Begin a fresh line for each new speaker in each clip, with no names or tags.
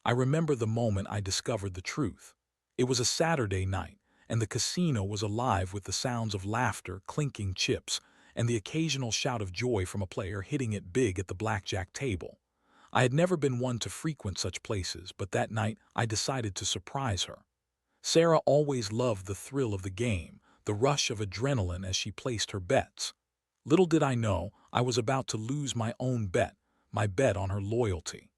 I remember the moment I discovered the truth. It was a Saturday night, and the casino was alive with the sounds of laughter, clinking chips, and the occasional shout of joy from a player hitting it big at the blackjack table. I had never been one to frequent such places, but that night I decided to surprise her. Sarah always loved the thrill of the game, the rush of adrenaline as she placed her bets. Little did I know I was about to lose my own bet, my bet on her loyalty.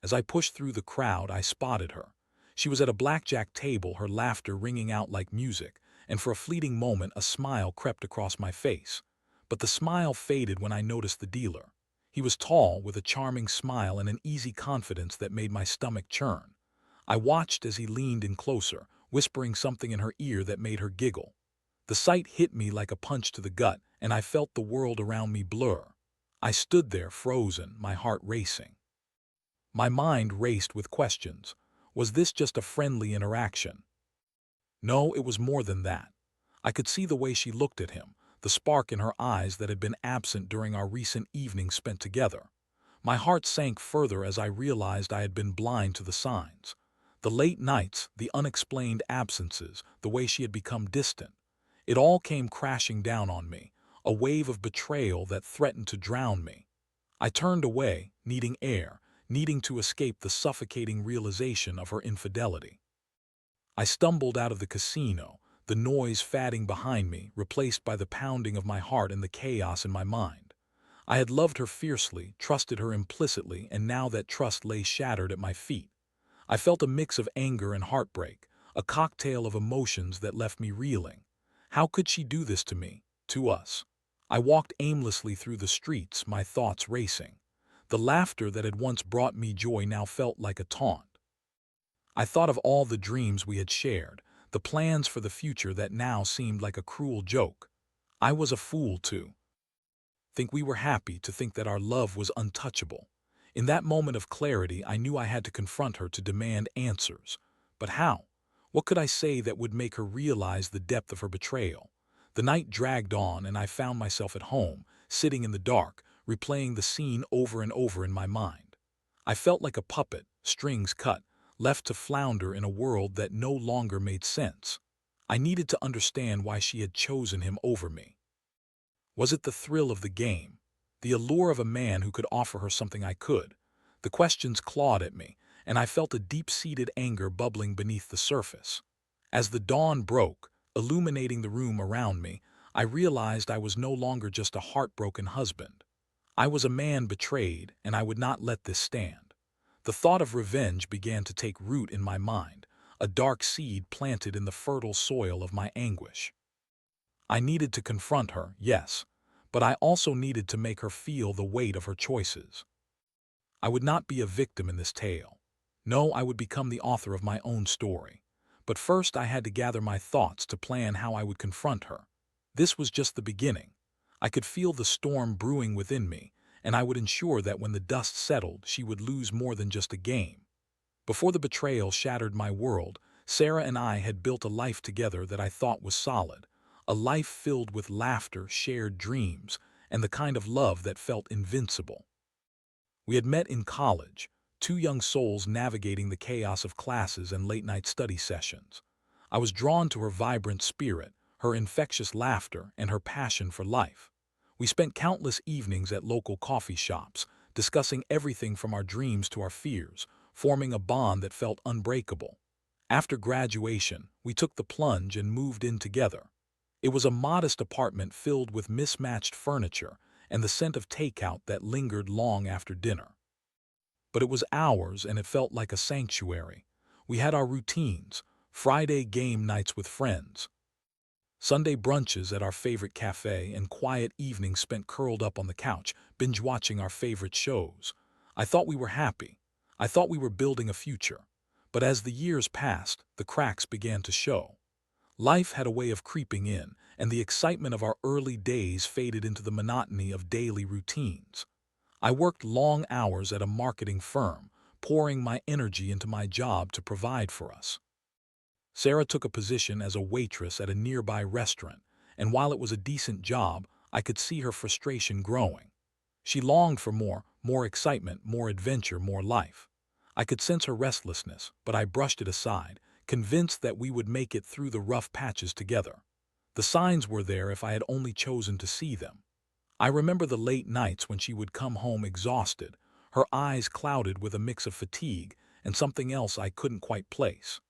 As I pushed through the crowd, I spotted her. She was at a blackjack table, her laughter ringing out like music, and for a fleeting moment a smile crept across my face. But the smile faded when I noticed the dealer. He was tall, with a charming smile and an easy confidence that made my stomach churn. I watched as he leaned in closer, whispering something in her ear that made her giggle. The sight hit me like a punch to the gut, and I felt the world around me blur. I stood there frozen, my heart racing. My mind raced with questions. Was this just a friendly interaction? No, it was more than that. I could see the way she looked at him, the spark in her eyes that had been absent during our recent evenings spent together. My heart sank further as I realized I had been blind to the signs. The late nights, the unexplained absences, the way she had become distant. It all came crashing down on me, a wave of betrayal that threatened to drown me. I turned away, needing air, needing to escape the suffocating realization of her infidelity. I stumbled out of the casino, the noise fading behind me, replaced by the pounding of my heart and the chaos in my mind. I had loved her fiercely, trusted her implicitly, and now that trust lay shattered at my feet. I felt a mix of anger and heartbreak, a cocktail of emotions that left me reeling. How could she do this to me, to us? I walked aimlessly through the streets, my thoughts racing. The laughter that had once brought me joy now felt like a taunt. I thought of all the dreams we had shared, the plans for the future that now seemed like a cruel joke. I was a fool to think we were happy, to think that our love was untouchable. In that moment of clarity, I knew I had to confront her, to demand answers. But how? What could I say that would make her realize the depth of her betrayal? The night dragged on, and I found myself at home, sitting in the dark, replaying the scene over and over in my mind. I felt like a puppet, strings cut, left to flounder in a world that no longer made sense. I needed to understand why she had chosen him over me. Was it the thrill of the game? The allure of a man who could offer her something I could? The questions clawed at me, and I felt a deep-seated anger bubbling beneath the surface. As the dawn broke, illuminating the room around me, I realized I was no longer just a heartbroken husband. I was a man betrayed, and I would not let this stand. The thought of revenge began to take root in my mind, a dark seed planted in the fertile soil of my anguish. I needed to confront her, yes, but I also needed to make her feel the weight of her choices. I would not be a victim in this tale. No, I would become the author of my own story. But first I had to gather my thoughts to plan how I would confront her. This was just the beginning. I could feel the storm brewing within me, and I would ensure that when the dust settled, she would lose more than just a game. Before the betrayal shattered my world, Sarah and I had built a life together that I thought was solid, a life filled with laughter, shared dreams, and the kind of love that felt invincible. We had met in college, two young souls navigating the chaos of classes and late-night study sessions. I was drawn to her vibrant spirit, her infectious laughter, and her passion for life. We spent countless evenings at local coffee shops, discussing everything from our dreams to our fears, forming a bond that felt unbreakable. After graduation, we took the plunge and moved in together. It was a modest apartment filled with mismatched furniture and the scent of takeout that lingered long after dinner. But it was ours, and it felt like a sanctuary. We had our routines: Friday game nights with friends, Sunday brunches at our favorite cafe, and quiet evenings spent curled up on the couch, binge-watching our favorite shows. I thought we were happy. I thought we were building a future. But as the years passed, the cracks began to show. Life had a way of creeping in, and the excitement of our early days faded into the monotony of daily routines. I worked long hours at a marketing firm, pouring my energy into my job to provide for us. Sarah took a position as a waitress at a nearby restaurant, and while it was a decent job, I could see her frustration growing. She longed for more excitement, more adventure, more life. I could sense her restlessness, but I brushed it aside, convinced that we would make it through the rough patches together. The signs were there if I had only chosen to see them. I remember the late nights when she would come home exhausted, her eyes clouded with a mix of fatigue and something else I couldn't quite place.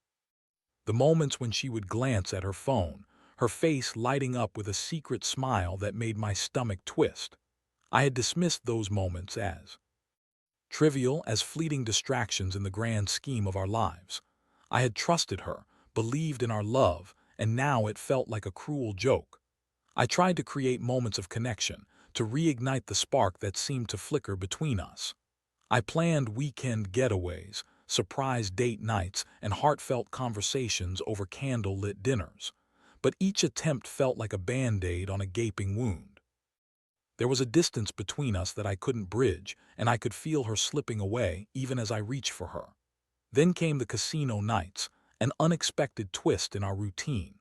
The moments when she would glance at her phone, her face lighting up with a secret smile that made my stomach twist. I had dismissed those moments as trivial, as fleeting distractions in the grand scheme of our lives. I had trusted her, believed in our love, and now it felt like a cruel joke. I tried to create moments of connection, to reignite the spark that seemed to flicker between us. I planned weekend getaways, surprise date nights, and heartfelt conversations over candle-lit dinners. But each attempt felt like a band-aid on a gaping wound. There was a distance between us that I couldn't bridge, and I could feel her slipping away even as I reached for her. Then came the casino nights, an unexpected twist in our routine.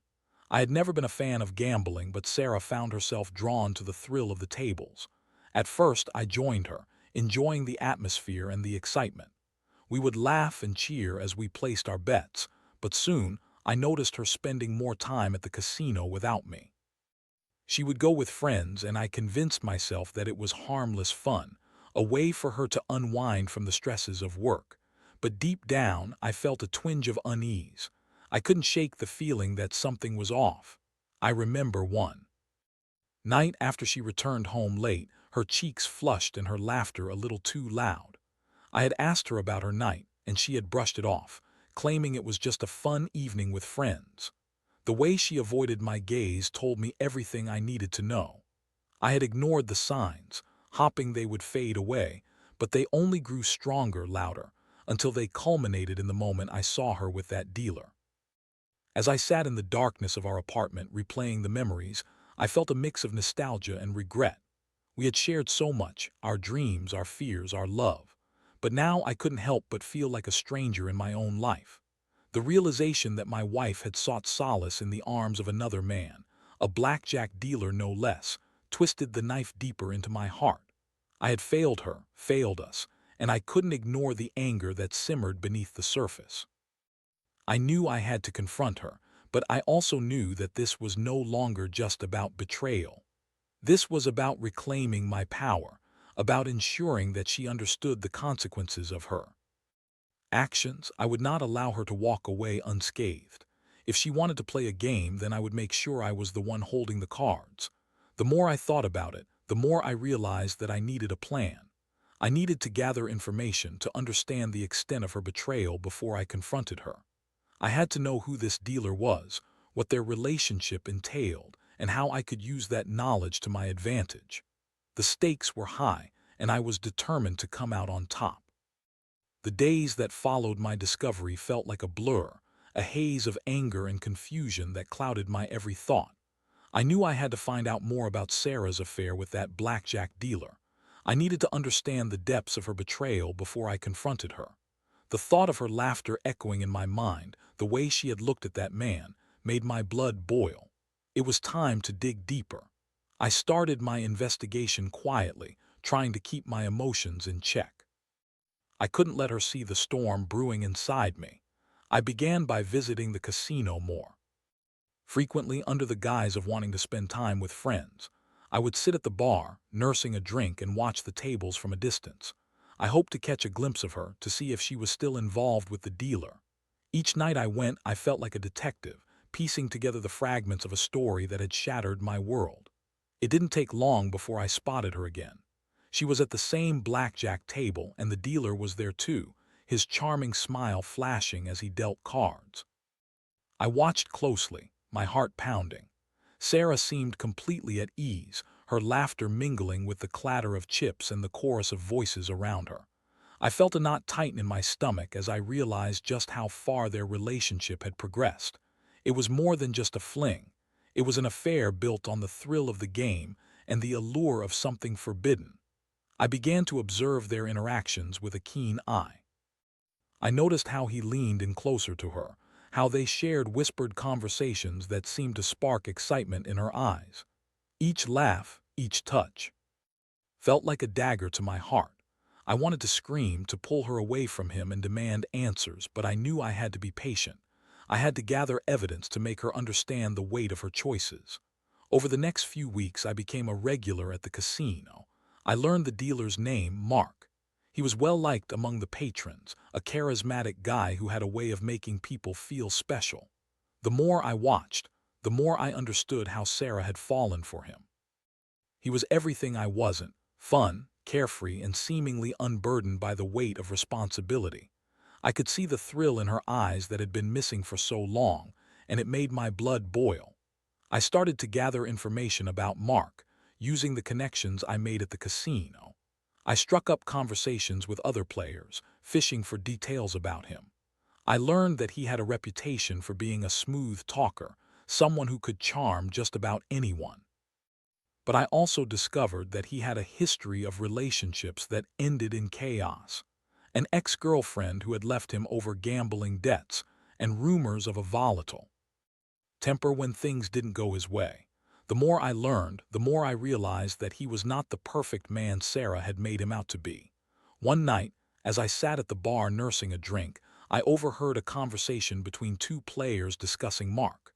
I had never been a fan of gambling, but Sarah found herself drawn to the thrill of the tables. At first, I joined her, enjoying the atmosphere and the excitement. We would laugh and cheer as we placed our bets, but soon I noticed her spending more time at the casino without me. She would go with friends, and I convinced myself that it was harmless fun, a way for her to unwind from the stresses of work. But deep down, I felt a twinge of unease. I couldn't shake the feeling that something was off. I remember one night after she returned home late, her cheeks flushed and her laughter a little too loud. I had asked her about her night, and she had brushed it off, claiming it was just a fun evening with friends. The way she avoided my gaze told me everything I needed to know. I had ignored the signs, hoping they would fade away, but they only grew stronger, louder, until they culminated in the moment I saw her with that dealer. As I sat in the darkness of our apartment replaying the memories, I felt a mix of nostalgia and regret. We had shared so much, our dreams, our fears, our love. But now I couldn't help but feel like a stranger in my own life. The realization that my wife had sought solace in the arms of another man, a blackjack dealer no less, twisted the knife deeper into my heart. I had failed her, failed us, and I couldn't ignore the anger that simmered beneath the surface. I knew I had to confront her, but I also knew that this was no longer just about betrayal. This was about reclaiming my power, about ensuring that she understood the consequences of her actions. I would not allow her to walk away unscathed. If she wanted to play a game, then I would make sure I was the one holding the cards. The more I thought about it, the more I realized that I needed a plan. I needed to gather information to understand the extent of her betrayal before I confronted her. I had to know who this dealer was, what their relationship entailed, and how I could use that knowledge to my advantage. The stakes were high, and I was determined to come out on top. The days that followed my discovery felt like a blur, a haze of anger and confusion that clouded my every thought. I knew I had to find out more about Sarah's affair with that blackjack dealer. I needed to understand the depths of her betrayal before I confronted her. The thought of her laughter echoing in my mind, the way she had looked at that man, made my blood boil. It was time to dig deeper. I started my investigation quietly, trying to keep my emotions in check. I couldn't let her see the storm brewing inside me. I began by visiting the casino more frequently, under the guise of wanting to spend time with friends. I would sit at the bar, nursing a drink, and watch the tables from a distance. I hoped to catch a glimpse of her, to see if she was still involved with the dealer. Each night I went, I felt like a detective, piecing together the fragments of a story that had shattered my world. It didn't take long before I spotted her again. She was at the same blackjack table, and the dealer was there too, his charming smile flashing as he dealt cards. I watched closely, my heart pounding. Sarah seemed completely at ease, her laughter mingling with the clatter of chips and the chorus of voices around her. I felt a knot tighten in my stomach as I realized just how far their relationship had progressed. It was more than just a fling. It was an affair built on the thrill of the game and the allure of something forbidden. I began to observe their interactions with a keen eye. I noticed how he leaned in closer to her, how they shared whispered conversations that seemed to spark excitement in her eyes. Each laugh, each touch, felt like a dagger to my heart. I wanted to scream, to pull her away from him and demand answers, but I knew I had to be patient. I had to gather evidence to make her understand the weight of her choices. Over the next few weeks, I became a regular at the casino. I learned the dealer's name, Mark. He was well liked among the patrons, a charismatic guy who had a way of making people feel special. The more I watched, the more I understood how Sarah had fallen for him. He was everything I wasn't: fun, carefree, and seemingly unburdened by the weight of responsibility. I could see the thrill in her eyes that had been missing for so long, and it made my blood boil. I started to gather information about Mark, using the connections I made at the casino. I struck up conversations with other players, fishing for details about him. I learned that he had a reputation for being a smooth talker, someone who could charm just about anyone. But I also discovered that he had a history of relationships that ended in chaos. An ex-girlfriend who had left him over gambling debts, and rumors of a volatile temper when things didn't go his way. The more I learned, the more I realized that he was not the perfect man Sarah had made him out to be. One night, as I sat at the bar nursing a drink, I overheard a conversation between two players discussing Mark.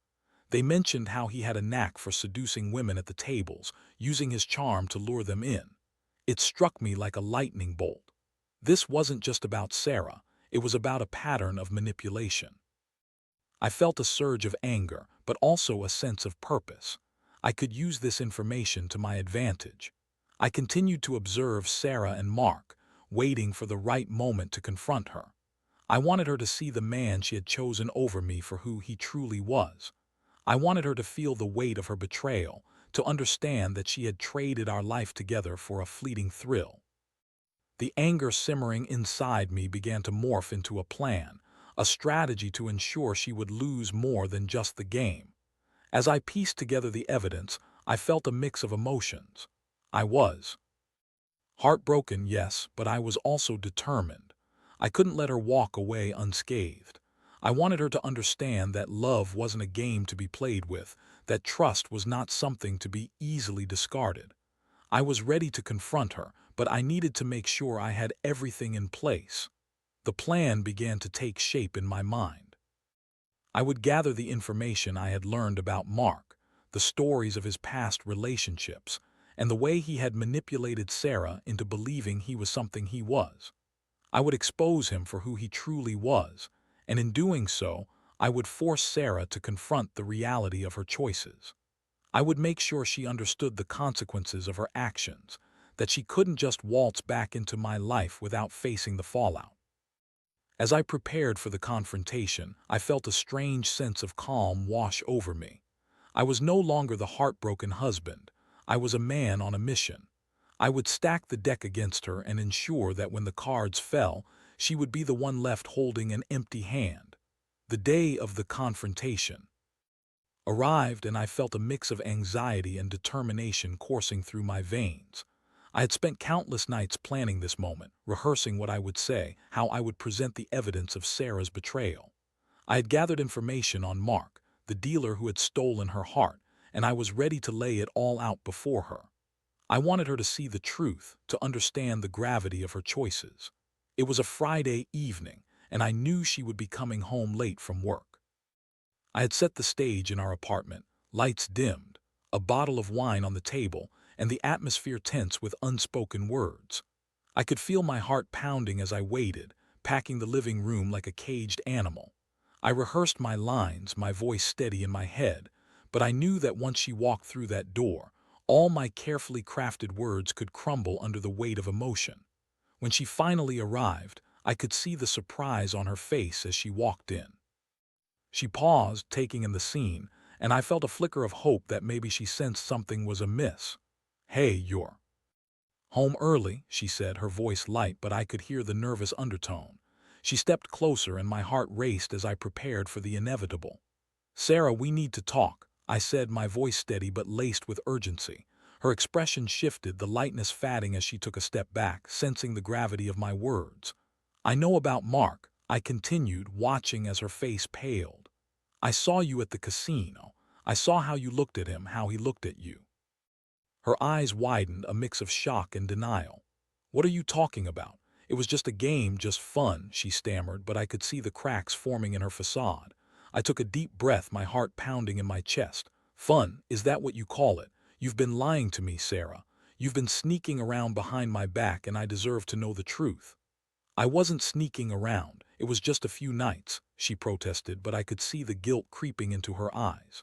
They mentioned how he had a knack for seducing women at the tables, using his charm to lure them in. It struck me like a lightning bolt. This wasn't just about Sarah, it was about a pattern of manipulation. I felt a surge of anger, but also a sense of purpose. I could use this information to my advantage. I continued to observe Sarah and Mark, waiting for the right moment to confront her. I wanted her to see the man she had chosen over me for who he truly was. I wanted her to feel the weight of her betrayal, to understand that she had traded our life together for a fleeting thrill. The anger simmering inside me began to morph into a plan, a strategy to ensure she would lose more than just the game. As I pieced together the evidence, I felt a mix of emotions. I was heartbroken, yes, but I was also determined. I couldn't let her walk away unscathed. I wanted her to understand that love wasn't a game to be played with, that trust was not something to be easily discarded. I was ready to confront her, but I needed to make sure I had everything in place. The plan began to take shape in my mind. I would gather the information I had learned about Mark, the stories of his past relationships, and the way he had manipulated Sarah into believing he was something he was. I would expose him for who he truly was, and in doing so, I would force Sarah to confront the reality of her choices. I would make sure she understood the consequences of her actions, that she couldn't just waltz back into my life without facing the fallout. As I prepared for the confrontation, I felt a strange sense of calm wash over me. I was no longer the heartbroken husband. I was a man on a mission. I would stack the deck against her and ensure that when the cards fell, she would be the one left holding an empty hand. The day of the confrontation arrived, and I felt a mix of anxiety and determination coursing through my veins. I had spent countless nights planning this moment, rehearsing what I would say, how I would present the evidence of Sarah's betrayal. I had gathered information on Mark, the dealer who had stolen her heart, and I was ready to lay it all out before her. I wanted her to see the truth, to understand the gravity of her choices. It was a Friday evening, and I knew she would be coming home late from work. I had set the stage in our apartment, lights dimmed, a bottle of wine on the table, and the atmosphere tense with unspoken words. I could feel my heart pounding as I waited, packing the living room like a caged animal. I rehearsed my lines, my voice steady in my head, but I knew that once she walked through that door, all my carefully crafted words could crumble under the weight of emotion. When she finally arrived, I could see the surprise on her face as she walked in. She paused, taking in the scene, and I felt a flicker of hope that maybe she sensed something was amiss. "Hey, you're home early," she said, her voice light, but I could hear the nervous undertone. She stepped closer, and my heart raced as I prepared for the inevitable. "Sarah, we need to talk," I said, my voice steady but laced with urgency. Her expression shifted, the lightness fading as she took a step back, sensing the gravity of my words. "I know about Mark," I continued, watching as her face paled. "I saw you at the casino. I saw how you looked at him, how he looked at you." Her eyes widened, a mix of shock and denial. "What are you talking about? It was just a game, just fun, she stammered, but I could see the cracks forming in her facade. I took a deep breath, my heart pounding in my chest. Fun, is that what you call it? You've been lying to me, Sarah. You've been sneaking around behind my back, and I deserve to know the truth. I wasn't sneaking around. It was just a few nights, she protested, but I could see the guilt creeping into her eyes.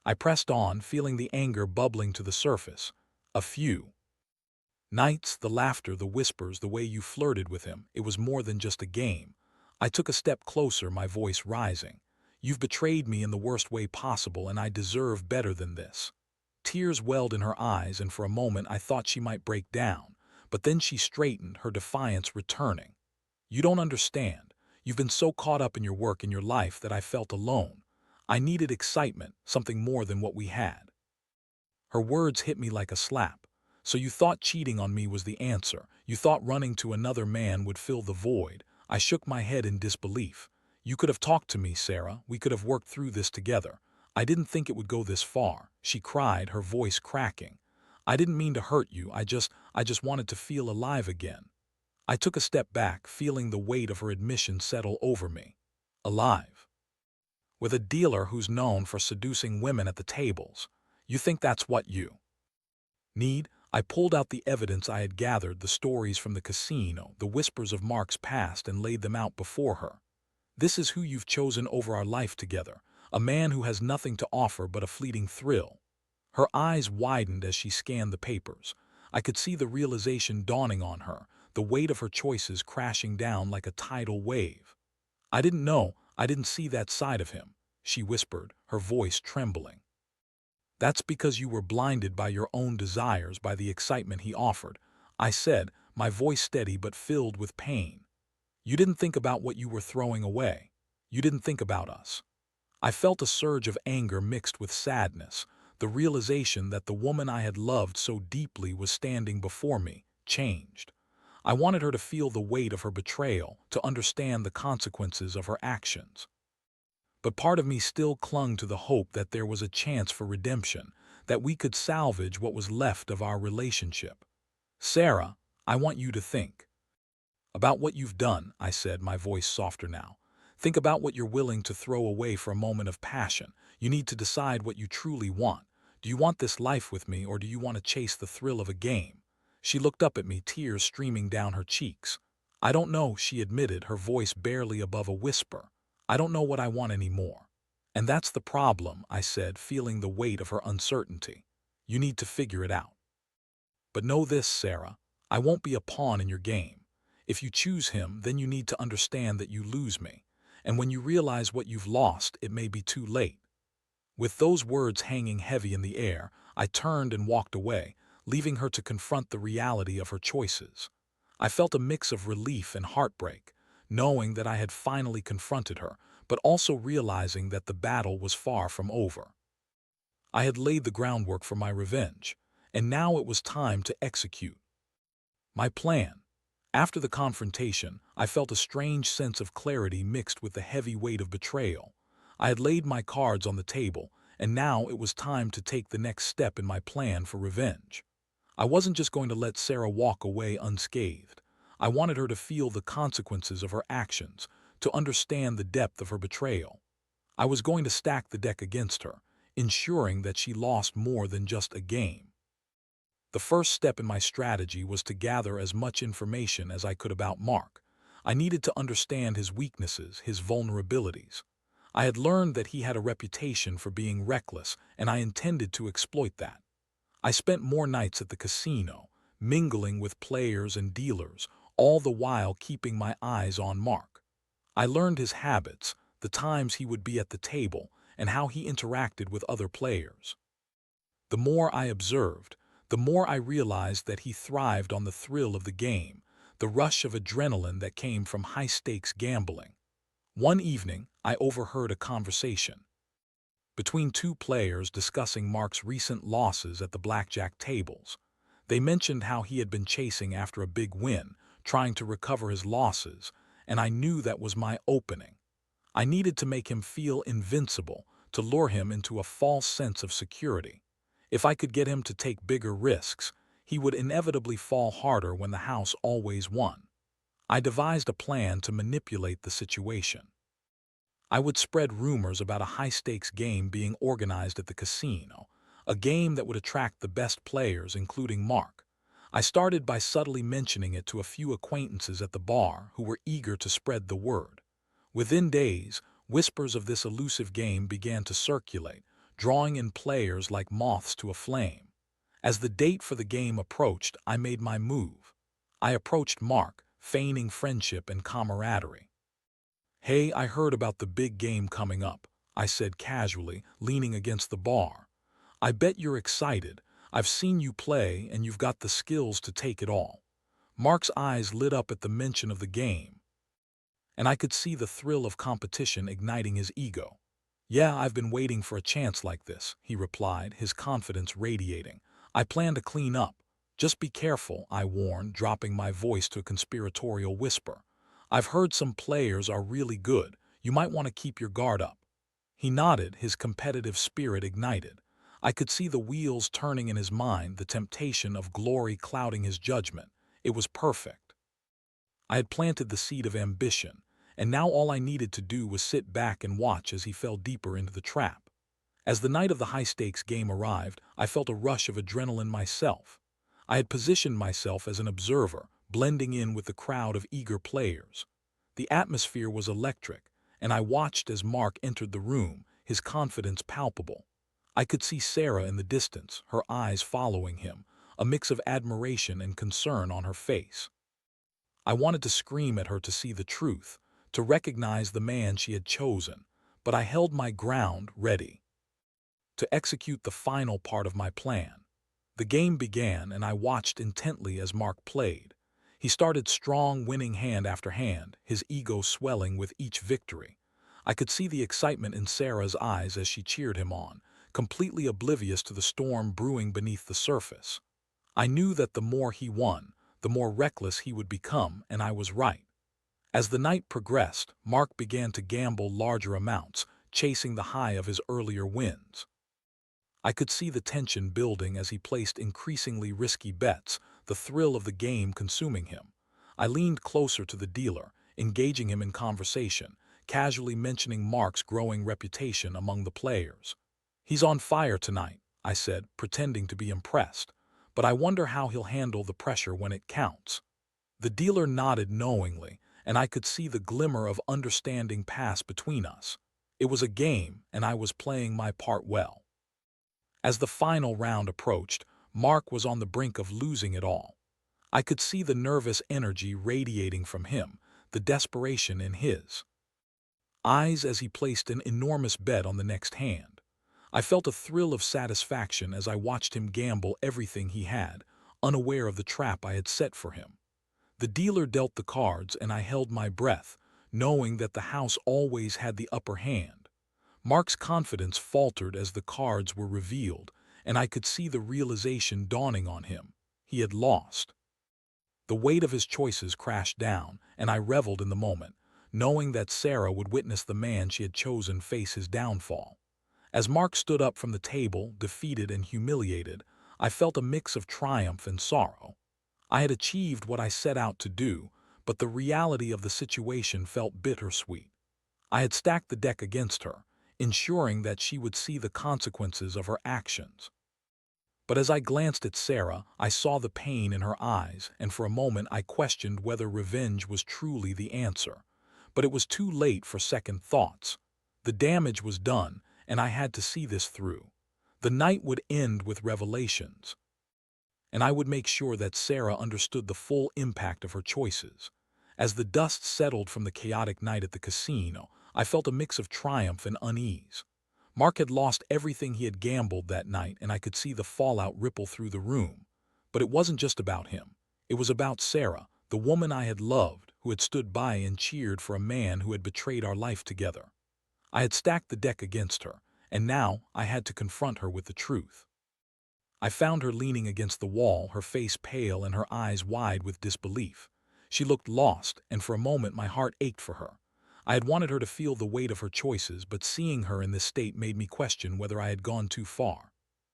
I pressed on, feeling the anger bubbling to the surface. A few nights, the laughter, the whispers, the way you flirted with him, it was more than just a game. I took a step closer, my voice rising. You've betrayed me in the worst way possible, and I deserve better than this. Tears welled in her eyes, and for a moment I thought she might break down, but then she straightened, her defiance returning. You don't understand. You've been so caught up in your work and your life that I felt alone. I needed excitement, something more than what we had. Her words hit me like a slap. So you thought cheating on me was the answer. You thought running to another man would fill the void. I shook my head in disbelief. You could have talked to me, Sarah. We could have worked through this together. I didn't think it would go this far, she cried, her voice cracking. I didn't mean to hurt you. I just wanted to feel alive again. I took a step back, feeling the weight of her admission settle over me. Alive. With a dealer who's known for seducing women at the tables. You think that's what you need? I pulled out the evidence I had gathered, the stories from the casino, the whispers of Mark's past, and laid them out before her. This is who you've chosen over our life together, a man who has nothing to offer but a fleeting thrill. Her eyes widened as she scanned the papers. I could see the realization dawning on her, the weight of her choices crashing down like a tidal wave. I didn't see that side of him, she whispered, her voice trembling. That's because you were blinded by your own desires, by the excitement he offered, I said, my voice steady but filled with pain. You didn't think about what you were throwing away. You didn't think about us. I felt a surge of anger mixed with sadness, the realization that the woman I had loved so deeply was standing before me, changed. I wanted her to feel the weight of her betrayal, to understand the consequences of her actions. But part of me still clung to the hope that there was a chance for redemption, that we could salvage what was left of our relationship. Sarah, I want you to think about what you've done, I said, my voice softer now. Think about what you're willing to throw away for a moment of passion. You need to decide what you truly want. Do you want this life with me, or do you want to chase the thrill of a game? She looked up at me, tears streaming down her cheeks. I don't know, she admitted, her voice barely above a whisper. I don't know what I want anymore. And that's the problem, I said, feeling the weight of her uncertainty. You need to figure it out. But know this, Sarah, I won't be a pawn in your game. If you choose him, then you need to understand that you lose me. And when you realize what you've lost, it may be too late. With those words hanging heavy in the air, I turned and walked away, leaving her to confront the reality of her choices. I felt a mix of relief and heartbreak, knowing that I had finally confronted her, but also realizing that the battle was far from over. I had laid the groundwork for my revenge, and now it was time to execute my plan. After the confrontation, I felt a strange sense of clarity mixed with the heavy weight of betrayal. I had laid my cards on the table, and now it was time to take the next step in my plan for revenge. I wasn't just going to let Sarah walk away unscathed. I wanted her to feel the consequences of her actions, to understand the depth of her betrayal. I was going to stack the deck against her, ensuring that she lost more than just a game. The first step in my strategy was to gather as much information as I could about Mark. I needed to understand his weaknesses, his vulnerabilities. I had learned that he had a reputation for being reckless, and I intended to exploit that. I spent more nights at the casino, mingling with players and dealers, all the while keeping my eyes on Mark. I learned his habits, the times he would be at the table, and how he interacted with other players. The more I observed, the more I realized that he thrived on the thrill of the game, the rush of adrenaline that came from high-stakes gambling. One evening, I overheard a conversation between two players discussing Mark's recent losses at the blackjack tables. They mentioned how he had been chasing after a big win, trying to recover his losses, and I knew that was my opening. I needed to make him feel invincible, to lure him into a false sense of security. If I could get him to take bigger risks, he would inevitably fall harder when the house always won. I devised a plan to manipulate the situation. I would spread rumors about a high-stakes game being organized at the casino, a game that would attract the best players, including Mark. I started by subtly mentioning it to a few acquaintances at the bar who were eager to spread the word. Within days, whispers of this elusive game began to circulate, drawing in players like moths to a flame. As the date for the game approached, I made my move. I approached Mark, feigning friendship and camaraderie. "Hey, I heard about the big game coming up," I said casually, leaning against the bar. "I bet you're excited. I've seen you play, and you've got the skills to take it all." Mark's eyes lit up at the mention of the game, and I could see the thrill of competition igniting his ego. "Yeah, I've been waiting for a chance like this," he replied, his confidence radiating. "I plan to clean up. Just be careful," I warned, dropping my voice to a conspiratorial whisper. "I've heard some players are really good. You might want to keep your guard up." He nodded, his competitive spirit ignited. I could see the wheels turning in his mind, the temptation of glory clouding his judgment. It was perfect. I had planted the seed of ambition, and now all I needed to do was sit back and watch as he fell deeper into the trap. As the night of the high-stakes game arrived, I felt a rush of adrenaline myself. I had positioned myself as an observer, blending in with the crowd of eager players. The atmosphere was electric, and I watched as Mark entered the room, his confidence palpable. I could see Sarah in the distance, her eyes following him, a mix of admiration and concern on her face. I wanted to scream at her to see the truth, to recognize the man she had chosen, but I held my ground, ready to execute the final part of my plan. The game began, and I watched intently as Mark played. He started strong, winning hand after hand, his ego swelling with each victory. I could see the excitement in Sarah's eyes as she cheered him on, completely oblivious to the storm brewing beneath the surface. I knew that the more he won, the more reckless he would become, and I was right. As the night progressed, Mark began to gamble larger amounts, chasing the high of his earlier wins. I could see the tension building as he placed increasingly risky bets, the thrill of the game consuming him. I leaned closer to the dealer, engaging him in conversation, casually mentioning Mark's growing reputation among the players. "He's on fire tonight," I said, pretending to be impressed, "but I wonder how he'll handle the pressure when it counts." The dealer nodded knowingly, and I could see the glimmer of understanding pass between us. It was a game, and I was playing my part well. As the final round approached, Mark was on the brink of losing it all. I could see the nervous energy radiating from him, the desperation in his eyes as he placed an enormous bet on the next hand. I felt a thrill of satisfaction as I watched him gamble everything he had, unaware of the trap I had set for him. The dealer dealt the cards, and I held my breath, knowing that the house always had the upper hand. Mark's confidence faltered as the cards were revealed, and I could see the realization dawning on him. He had lost. The weight of his choices crashed down, and I reveled in the moment, knowing that Sarah would witness the man she had chosen face his downfall. As Mark stood up from the table, defeated and humiliated, I felt a mix of triumph and sorrow. I had achieved what I set out to do, but the reality of the situation felt bittersweet. I had stacked the deck against her, ensuring that she would see the consequences of her actions. But as I glanced at Sarah, I saw the pain in her eyes, and for a moment I questioned whether revenge was truly the answer. But it was too late for second thoughts. The damage was done, and I had to see this through. The night would end with revelations, and I would make sure that Sarah understood the full impact of her choices. As the dust settled from the chaotic night at the casino, I felt a mix of triumph and unease. Mark had lost everything he had gambled that night, and I could see the fallout ripple through the room. But it wasn't just about him. It was about Sarah, the woman I had loved, who had stood by and cheered for a man who had betrayed our life together. I had stacked the deck against her, and now I had to confront her with the truth. I found her leaning against the wall, her face pale and her eyes wide with disbelief. She looked lost, and for a moment my heart ached for her. I had wanted her to feel the weight of her choices, but seeing her in this state made me question whether I had gone too far.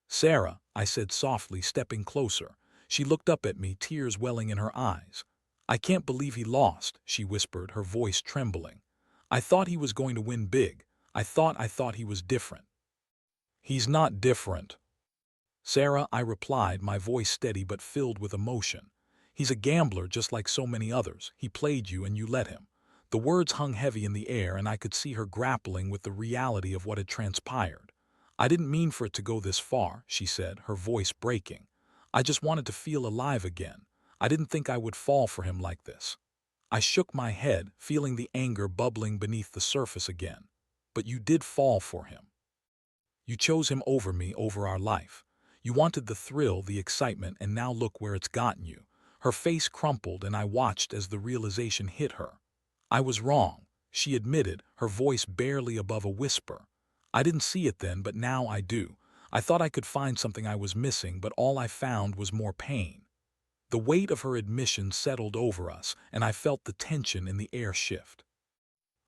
"Sarah," I said softly, stepping closer. She looked up at me, tears welling in her eyes. "I can't believe he lost," she whispered, her voice trembling. "I thought he was going to win big. I thought he was different." "He's not different, Sarah," I replied, my voice steady but filled with emotion. "He's a gambler just like so many others. He played you and you let him." The words hung heavy in the air and I could see her grappling with the reality of what had transpired. "I didn't mean for it to go this far," she said, her voice breaking. "I just wanted to feel alive again. I didn't think I would fall for him like this." I shook my head, feeling the anger bubbling beneath the surface again. "But you did fall for him. You chose him over me, over our life. You wanted the thrill, the excitement, and now look where it's gotten you." Her face crumpled and I watched as the realization hit her. "I was wrong," she admitted, her voice barely above a whisper. "I didn't see it then, but now I do. I thought I could find something I was missing, but all I found was more pain." The weight of her admission settled over us, and I felt the tension in the air shift.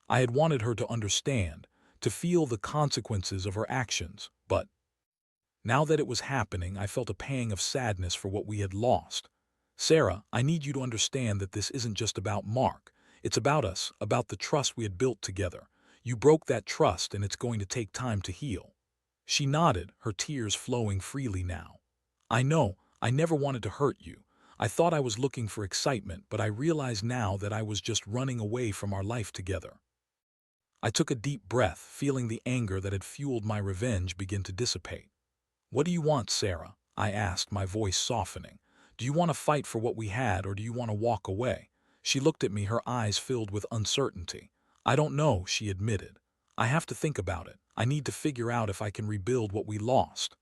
I had wanted her to understand, to feel the consequences of her actions, but now that it was happening, I felt a pang of sadness for what we had lost. "Sarah, I need you to understand that this isn't just about Mark. It's about us, about the trust we had built together. You broke that trust and it's going to take time to heal." She nodded, her tears flowing freely now. "I know, I never wanted to hurt you. I thought I was looking for excitement, but I realize now that I was just running away from our life together." I took a deep breath, feeling the anger that had fueled my revenge begin to dissipate. "What do you want, Sarah?" I asked, my voice softening. "Do you want to fight for what we had, or do you want to walk away?" She looked at me, her eyes filled with uncertainty. "I don't know," she admitted. "I have to think about it. I need to figure out if I can rebuild what we lost."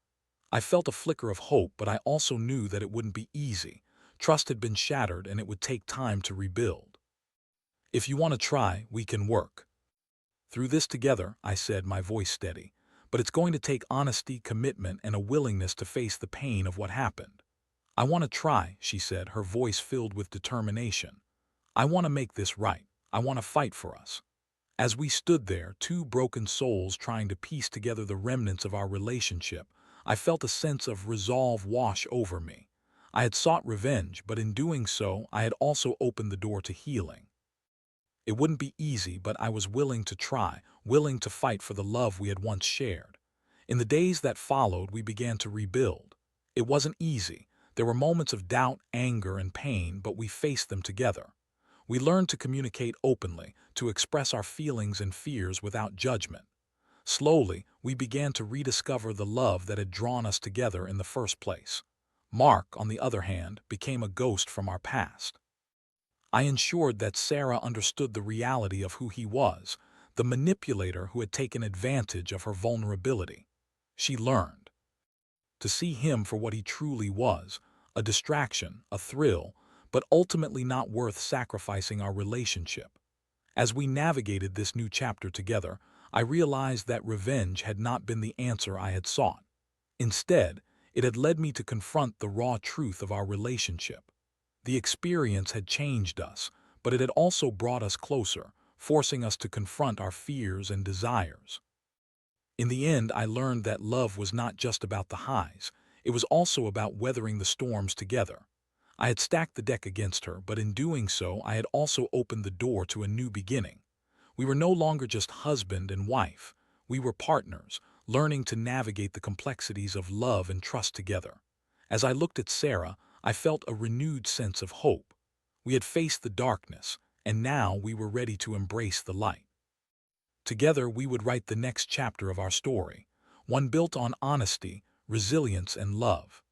I felt a flicker of hope, but I also knew that it wouldn't be easy. Trust had been shattered and it would take time to rebuild. "If you want to try, we can work through this together," I said, my voice steady. "But it's going to take honesty, commitment, and a willingness to face the pain of what happened." "I want to try," she said, her voice filled with determination. "I want to make this right. I want to fight for us." As we stood there, two broken souls trying to piece together the remnants of our relationship, I felt a sense of resolve wash over me. I had sought revenge, but in doing so, I had also opened the door to healing. It wouldn't be easy, but I was willing to try, willing to fight for the love we had once shared. In the days that followed, we began to rebuild. It wasn't easy. There were moments of doubt, anger, and pain, but we faced them together. We learned to communicate openly, to express our feelings and fears without judgment. Slowly, we began to rediscover the love that had drawn us together in the first place. Mark, on the other hand, became a ghost from our past. I ensured that Sarah understood the reality of who he was, the manipulator who had taken advantage of her vulnerability. She learned to see him for what he truly was, a distraction, a thrill, but ultimately not worth sacrificing our relationship. As we navigated this new chapter together, I realized that revenge had not been the answer I had sought. Instead, it had led me to confront the raw truth of our relationship. The experience had changed us, but it had also brought us closer, forcing us to confront our fears and desires. In the end, I learned that love was not just about the highs, it was also about weathering the storms together. I had stacked the deck against her, but in doing so, I had also opened the door to a new beginning. We were no longer just husband and wife. We were partners, learning to navigate the complexities of love and trust together. As I looked at Sarah, I felt a renewed sense of hope. We had faced the darkness, and now we were ready to embrace the light. Together, we would write the next chapter of our story, one built on honesty, resilience, and love.